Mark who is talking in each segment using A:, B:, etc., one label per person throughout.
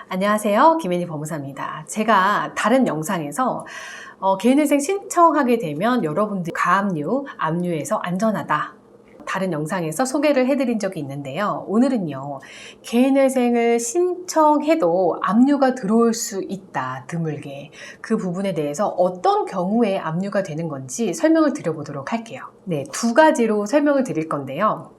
A: 안녕하세요. 김혜니 법무사입니다. 제가 다른 영상에서 개인회생 신청하게 되면 여러분들 가압류, 압류에서 안전하다, 다른 영상에서 소개를 해드린 적이 있는데요. 오늘은요, 개인회생을 신청해도 압류가 들어올 수 있다, 드물게. 그 부분에 대해서 어떤 경우에 압류가 되는 건지 설명을 드려보도록 할게요. 네, 두 가지로 설명을 드릴 건데요.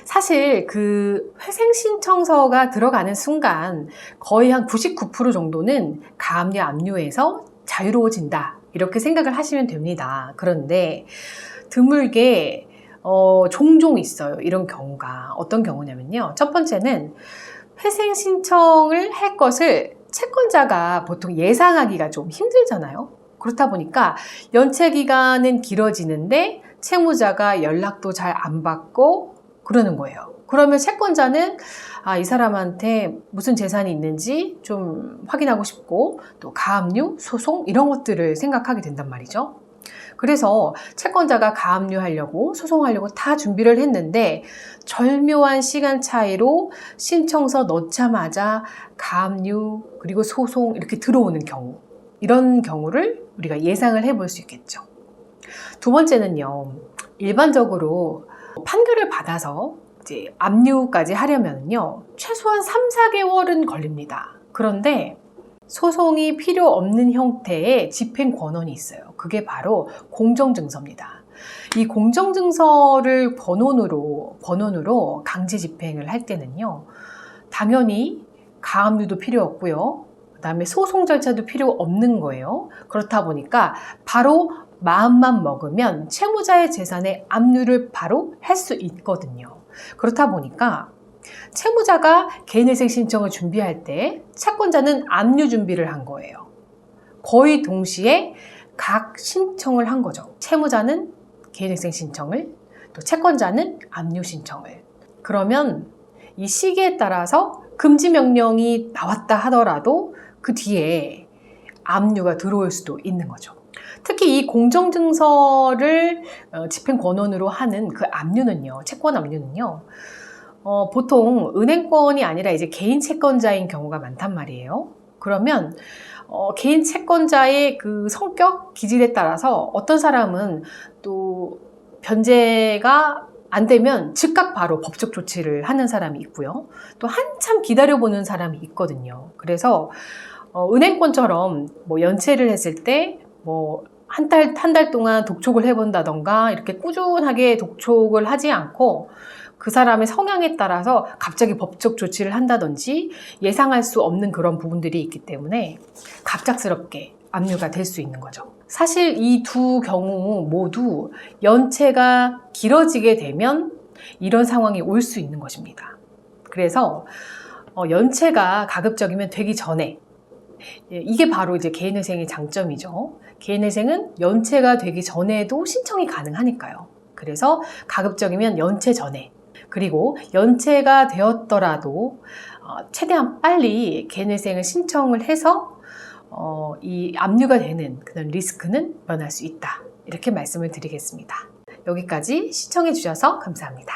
A: 사실 그 회생 신청서가 들어가는 순간 거의 한 99% 정도는 가압류, 압류에서 자유로워진다, 이렇게 생각을 하시면 됩니다. 그런데 드물게 종종 있어요, 이런 경우가. 어떤 경우냐면요, 첫 번째는 회생 신청을 할 것을 채권자가 보통 예상하기가 좀 힘들잖아요. 그렇다 보니까 연체 기간은 길어지는데 채무자가 연락도 잘 안 받고 그러는 거예요. 그러면 채권자는 이 사람한테 무슨 재산이 있는지 좀 확인하고 싶고, 또 가압류, 소송 이런 것들을 생각하게 된단 말이죠. 그래서 채권자가 가압류하려고 소송하려고 다 준비를 했는데 절묘한 시간 차이로 신청서 넣자마자 가압류 그리고 소송 이렇게 들어오는 경우, 이런 경우를 우리가 예상을 해볼 수 있겠죠. 두 번째는요, 일반적으로 판결을 받아서 이제 압류까지 하려면요, 최소한 3-4개월은 걸립니다. 그런데 소송이 필요 없는 형태의 집행 권한이 있어요. 그게 바로 공정증서입니다. 이 공정증서를 번원으로 강제 집행을 할 때는요, 당연히 가압류도 필요 없고요, 그 다음에 소송 절차도 필요 없는 거예요. 그렇다 보니까 바로 마음만 먹으면 채무자의 재산에 압류를 바로 할 수 있거든요. 그렇다 보니까 채무자가 개인회생 신청을 준비할 때 채권자는 압류 준비를 한 거예요. 거의 동시에 각 신청을 한 거죠. 채무자는 개인회생 신청을, 또 채권자는 압류 신청을. 그러면 이 시기에 따라서 금지 명령이 나왔다 하더라도 그 뒤에 압류가 들어올 수도 있는 거죠. 특히 이 공정증서를 집행 권한으로 하는 그 압류는요, 채권 압류는요, 보통 은행권이 아니라 이제 개인 채권자인 경우가 많단 말이에요. 그러면 개인 채권자의 그 성격, 기질에 따라서 어떤 사람은 또 변제가 안 되면 즉각 바로 법적 조치를 하는 사람이 있고요, 또 한참 기다려보는 사람이 있거든요. 그래서 은행권처럼 뭐 연체를 했을 때 뭐 한 달 동안 독촉을 해본다던가 이렇게 꾸준하게 독촉을 하지 않고 그 사람의 성향에 따라서 갑자기 법적 조치를 한다든지 예상할 수 없는 그런 부분들이 있기 때문에 갑작스럽게 압류가 될 수 있는 거죠. 사실 이 두 경우 모두 연체가 길어지게 되면 이런 상황이 올 수 있는 것입니다. 그래서 연체가 가급적이면 되기 전에, 이게 바로 이제 개인회생의 장점이죠. 개인회생은 연체가 되기 전에도 신청이 가능하니까요. 그래서 가급적이면 연체 전에, 그리고 연체가 되었더라도 최대한 빨리 개인회생을 신청을 해서 이 압류가 되는 그런 리스크는 면할 수 있다, 이렇게 말씀을 드리겠습니다. 여기까지 시청해 주셔서 감사합니다.